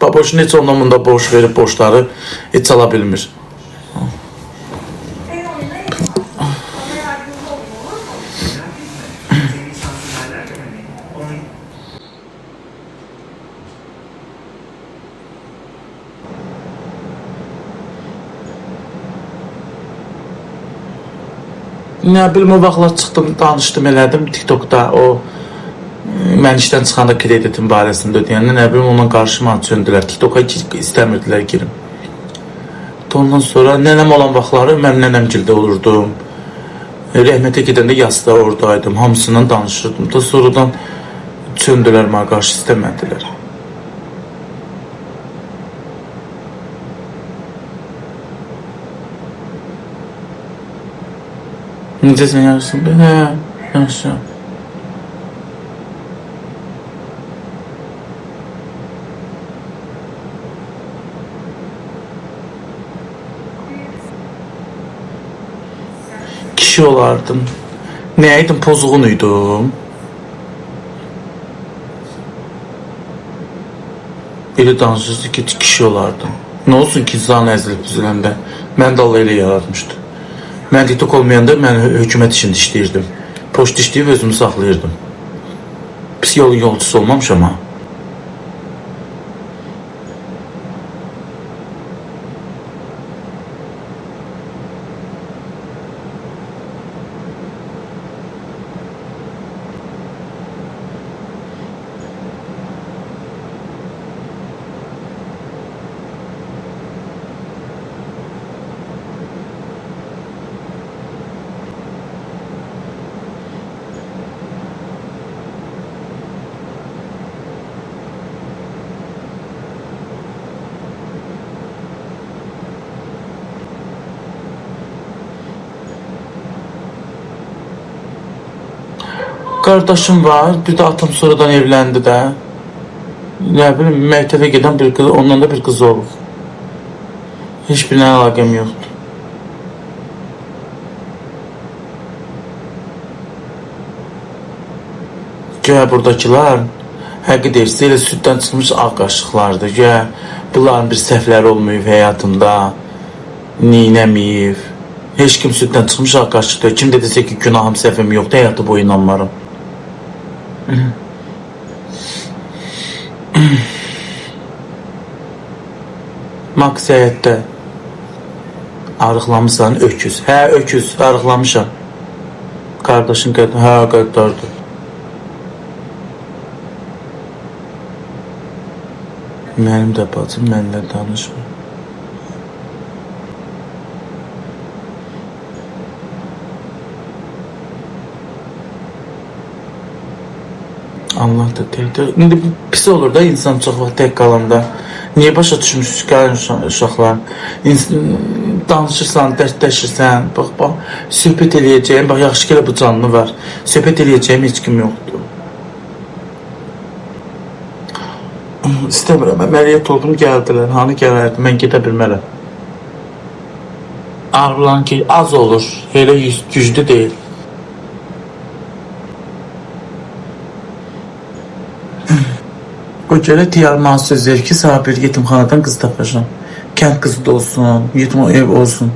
Baboşun heç ondan bunda borç verib borçları heç ala bilmir. Ne bilim o vaxtlar çıxdım, danışdım, elədim TikTokda o mən işdən çıxanda kreditin barəsində ödəyəndə nə bilim ondan qarşıma söndülər. TikToka istəmirdilər girim. Ondan sonra nənəm olan vaxtları mən nənəmgildə olurdum. Rəhmətə gedəndə yasda oradaydım. Hamısından danışırdım. Da sonradan söndülər, mənə qarşı istəmədilər. Necəsən yaxşısın? Hə, yaxşı. Kişi olardım. Nəydim? Pozğun idim. Elə danışırsın ki, kişi olardım. Nə olsun ki, zan əzilib üzüləndə. Mən də Allah elə yaratmışdı. Mən TikTok olmayanda mən hökumət işində işləyirdim. Poçt işləyib özümü saxlayırdım. Pis yolun yolcusu olmamışam ha. Qardaşım var, bir də atam sonradan evləndi də. Nə bilim, məktəbə gedən bir qız, ondan da bir qız olub. Heç birine əlaqəm yoxdur. Gəl buradakılar, həqiqi deyirsə, elə süddən çıxmış ağ qaşıqlardır. Gəl, bunların bir səhvləri olmayıb həyatında, neynəməyib. Heç kim süddən çıxmış ağ qaşıqdır. Kim dedirsə ki, günahım, səhvim yoxdur, həyatı boyu inanmarım. Maksiyətdə arıqlamışsan, öküz. Hə, öküz, arıqlamışam. Qardaşın qədər, hə, qəddardır. Mənim də bacım mənlə danışmır. Allah da təkdir. İndi pis olur da insan çox vaxt tək qalanda. Niyə başa düşmüş uşaqlar? Danışırsan, dərsləşirsən, bax, söhbət eləyəcəyim, bax, yaxşı ki, bu canlı var. Söhbət eləyəcəyim heç kim yoxdur. İstəmirəm, əməliyyat oldum, gəldilər. Hani gələrdi, mən gedə bilmərəm. Ağrılan ki, az olur, elə güclü deyil. O gələ diyarman söz verir ki, sana bir yetimxanadan qız tapacağım. Kənd qızı da olsun, yetim ev olsun.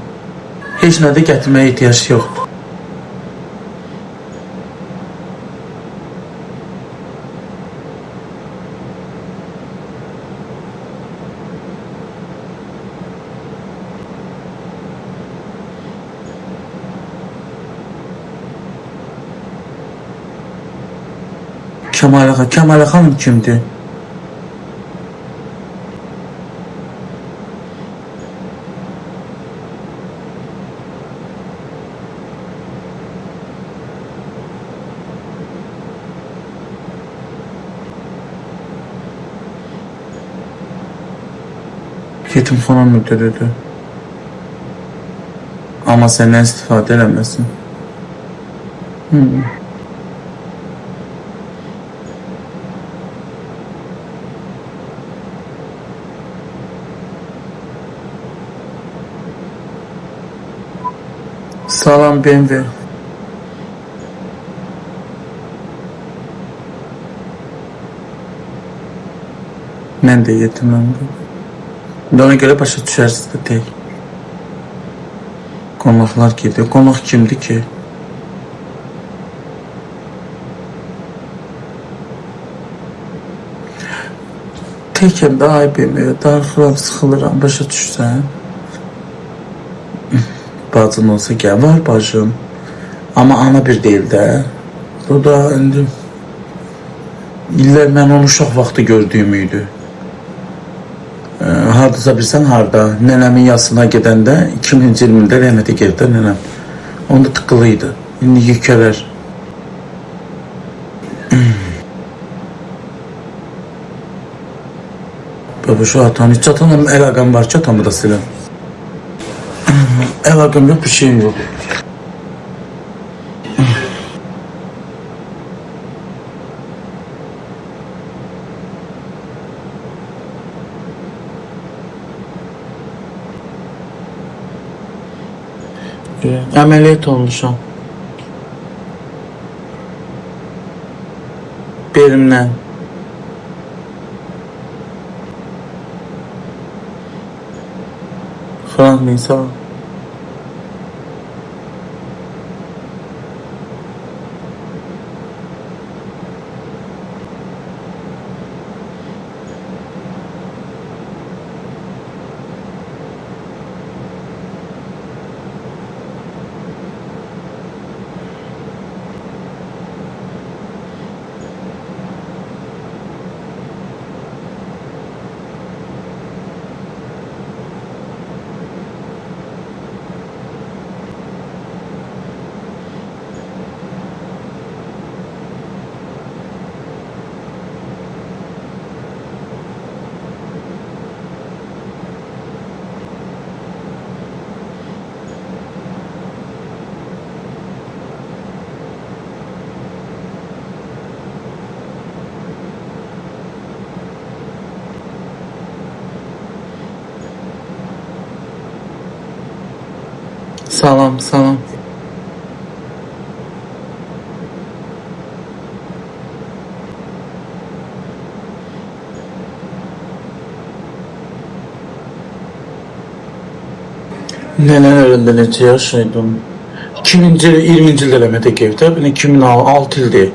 Heç nədə gətirməyə ehtiyac yoxdur. Kəmalə xanım kimdir? Yetimxana müdürüdür. Amma səndən istifadə eləməsin. Salam BMW. Mən də yetiməm. Ona görə başa düşərsiniz də deyil. Qonaqlar gedir. Qonaq kimdir ki? Təkəm də ay bilmir. Darxıram, sıxılıram. Başa düşsən? Bacın olsa gəl. Var bacım. Amma ana bir deyil də. Bu da indi illər mən onu uşaq vaxtı gördüyüm idi. Hardasa bilsən harda? Nənəmin yasına gedəndə 2000-ci ildə rəhmətə gedib də nənəm. Onda tıqqılı idi. İndi yükələr. Baba şu atanı hiç atanım əlaqəm var ki atamı da siləm. Əlaqəm yok, bir şeyim yok. Əməliyyat olmuşam. Belimdən. Frank Nisa. Salam, salam. Nelerinde necə yaşaydım? 2020 ildə rəhmətə gedib də, 2006 ildir.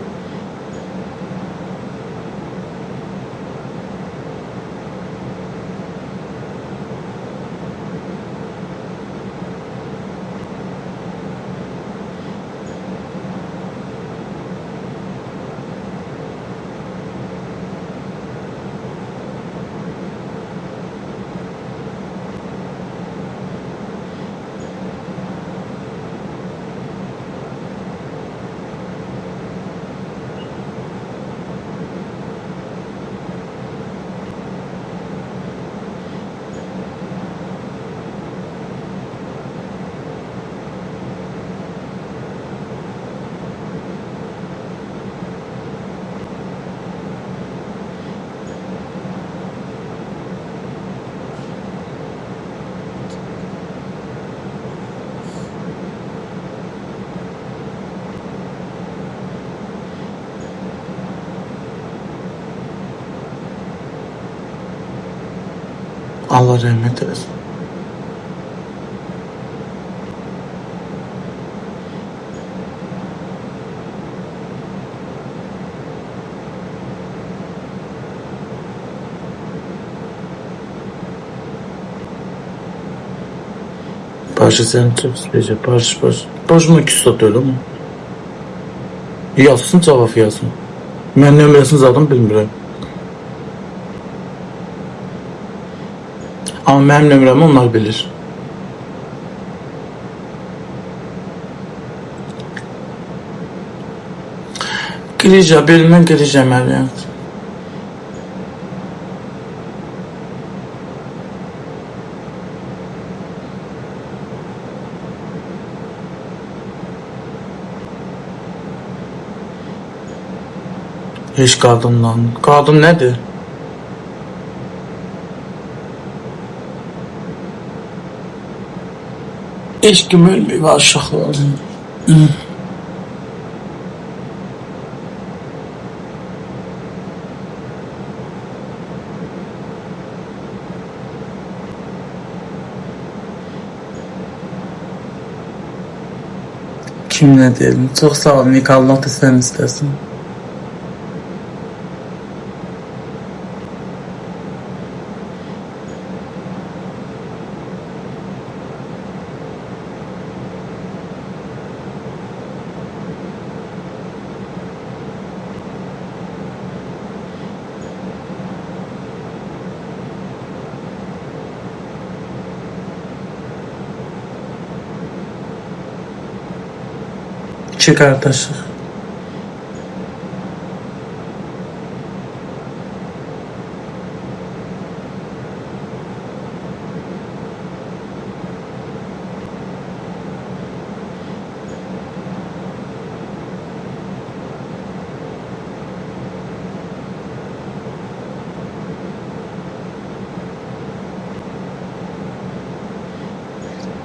Allah rahmet eylesin. Başı sen çok sıkıcı. Baş mı küsat öyle mi? Yazsın, cevap yazsın. Ben nömrəsini zaten bilmirəm. Amma mənim nömrəmi onlar bilir. Girəcəm, belimdən girəcəm əməliyyat. Heç qadından. Qadın nədir? Eşkim ölmüyor var uşaqlar. Kim ne diyelim. Çok sağ olun. İlk Allah da sen istersin. İki kardeşik.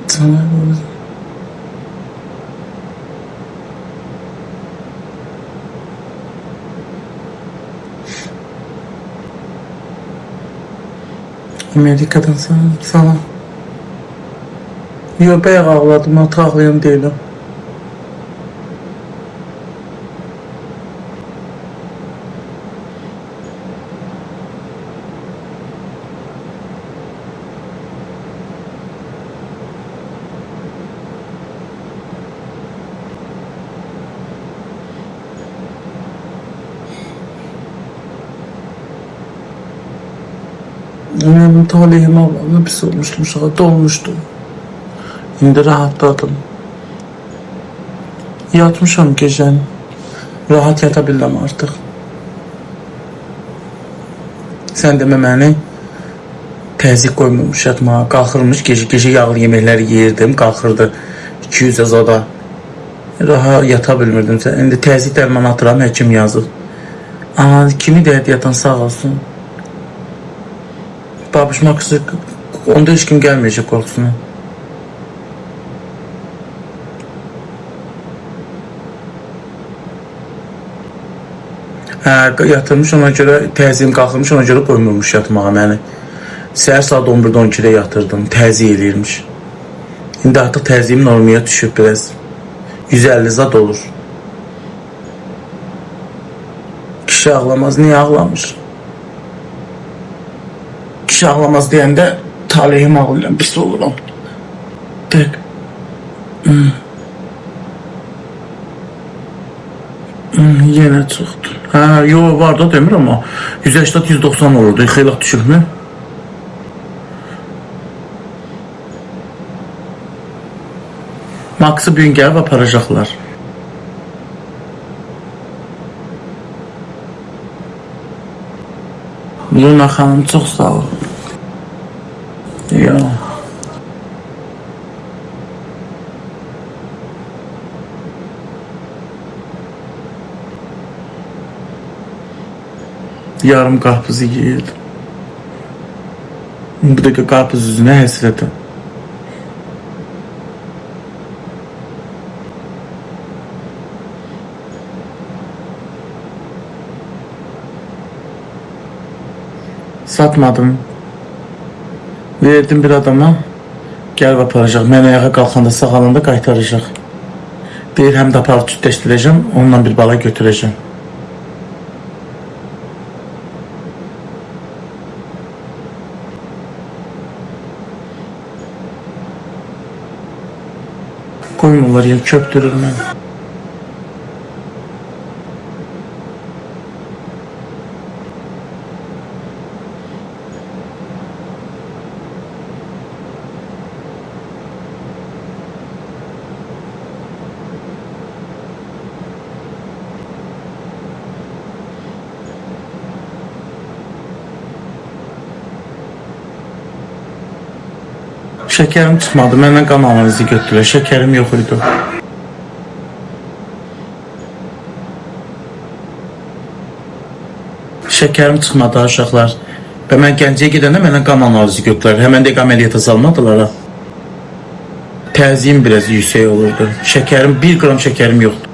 Tamam. Amerika'dan sana. Yok, bayaq ağladım, artıq ağlayan değilim. Benim talihim Allah'ına pis olmuştum, saat olmuştu. Şimdi rahatladım. Yatmışam gecen. Rahat yatabildim artık. Sen demə məni təzyiq koymamış yatmağa. Qalxırmış, gece yağlı yeməkləri yeyirdim, qalxırdı 200 azada. Rahat yata bilmirdim. İndi təzyiq dərman atıram, həkim yazıb. Aa, kimi deyət yatan sağ olsun. Babuşma kızı, onda hiç kim gelmeyecek korkusuna. Yatırmış, ona göre təziyim qalxırmış, ona göre koymurmuş yatmağa məni. Səhər saat 11-də 12-də yatırdım, təziy eləyirmiş. İndi artıq təziyim normaya düşüb biraz. 150 zat olur. Kişi ağlamaz, niye ağlamış? Kişi ağlamaz deyəndə talihim ağlayan pis olurum. Tek. Yenə çıxdı. Hə, yo, var da demir ama 180-190 olurdu. Xeyli düşükmü? Max'ı bir gün gəlib aparacaqlar. Luna xanım çox sağ ol. Ya. Yarım qarpızı yeyirdim. Bu da qarpız üzünə həsrətim. Satmadım. Verdim bir adama. Gəlib aparacaq. Mən ayağa qalxanda sağalanda qaytaracaq. Deyir, həm də aparıb tütləşdirəcəm, onunla bir bala götürəcəm. Koymurlar ya, köpdürür məni. Şekerim çıxmadı, məndən qan analizi götürür, şekerim yox idi. Şekerim çıxmadı uşaqlar. Və mən Gəncəyə gedəndə məndən qan analizi götürürlər, həmən də əməliyyata salmadılar. Təziyim biraz yüksək olurdu, şekerim 1 qram şekerim yoxdur.